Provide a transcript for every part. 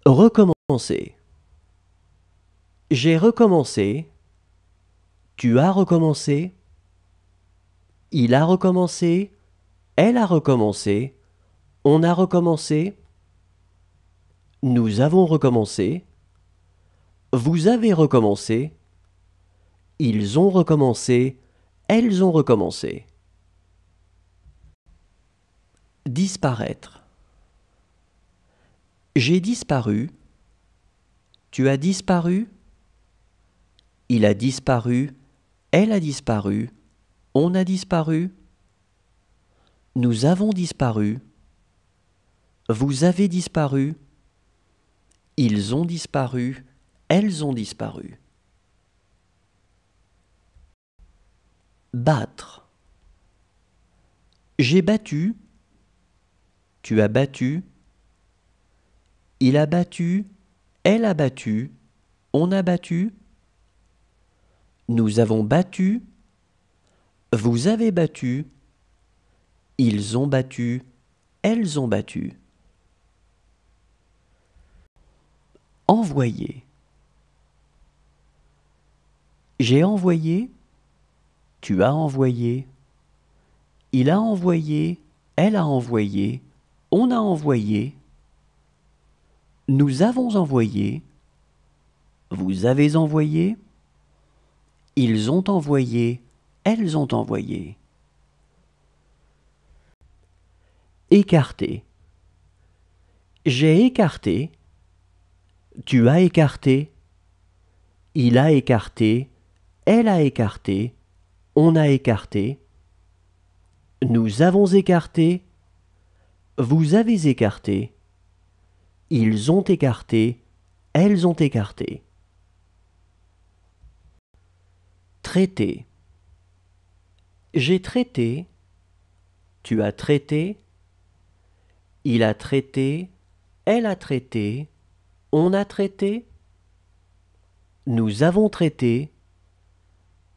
Recommencer. J'ai recommencé. Tu as recommencé. Il a recommencé. Elle a recommencé. On a recommencé. Nous avons recommencé. Vous avez recommencé. Ils ont recommencé. Elles ont recommencé. Disparaître. J'ai disparu. Tu as disparu. Il a disparu. Elle a disparu. On a disparu. Nous avons disparu. Vous avez disparu. Ils ont disparu. Elles ont disparu. Battre. J'ai battu. Tu as battu. Il a battu. Elle a battu. On a battu. Nous avons battu. Vous avez battu. Ils ont battu. Elles ont battu. Envoyer. J'ai envoyé. Tu as envoyé. Il a envoyé. Elle a envoyé. On a envoyé. Nous avons envoyé. Vous avez envoyé. Ils ont envoyé. Elles ont envoyé. Écarter. J'ai écarté. Tu as écarté. Il a écarté. Elle a écarté. On a écarté. Nous avons écarté. Vous avez écarté. Ils ont écarté. Elles ont écarté. Traiter. J'ai traité. Tu as traité. Il a traité. Elle a traité. On a traité. Nous avons traité.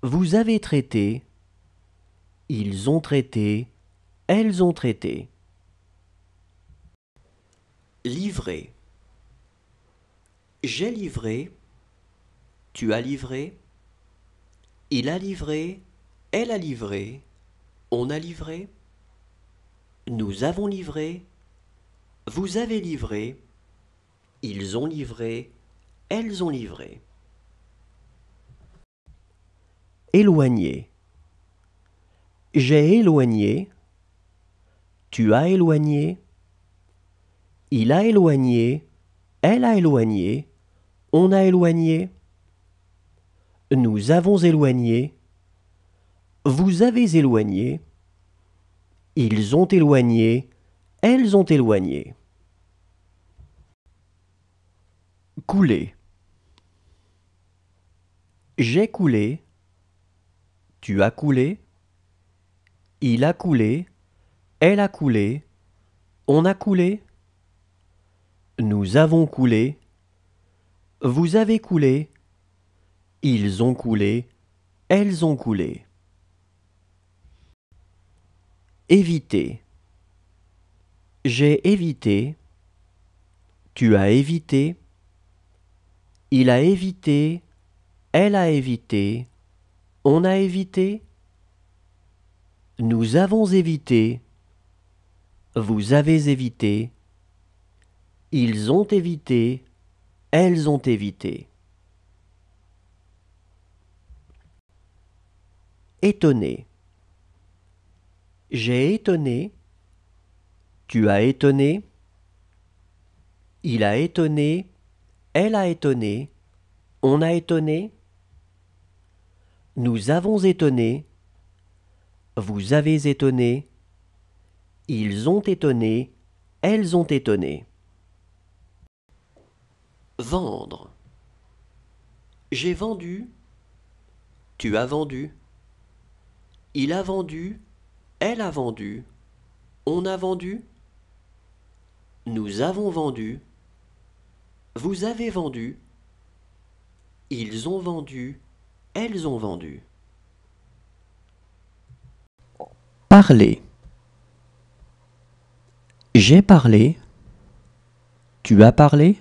Vous avez traité. Ils ont traité. Elles ont traité. Livrer. J'ai livré. Tu as livré. Il a livré. Elle a livré. On a livré. Nous avons livré. Vous avez livré. Ils ont livré. Elles ont livré. Éloigner. J'ai éloigné. Tu as éloigné. Il a éloigné. Elle a éloigné. On a éloigné. Nous avons éloigné. Vous avez éloigné. Ils ont éloigné. Elles ont éloigné. Couler. J'ai coulé. Tu as coulé. Il a coulé. Elle a coulé. On a coulé. Nous avons coulé. Vous avez coulé. Ils ont coulé. Elles ont coulé. Éviter. J'ai évité. Tu as évité. Il a évité. Elle a évité. On a évité. Nous avons évité. Vous avez évité. Ils ont évité. Elles ont évité. Étonné. J'ai étonné. Tu as étonné. Il a étonné. Elle a étonné. On a étonné. Nous avons étonné. Vous avez étonné. Ils ont étonné. Elles ont étonné. Vendre. J'ai vendu. Tu as vendu. Il a vendu. Elle a vendu. On a vendu. Nous avons vendu. Vous avez vendu. Ils ont vendu. Elles ont vendu. Parler. J'ai parlé. Tu as parlé.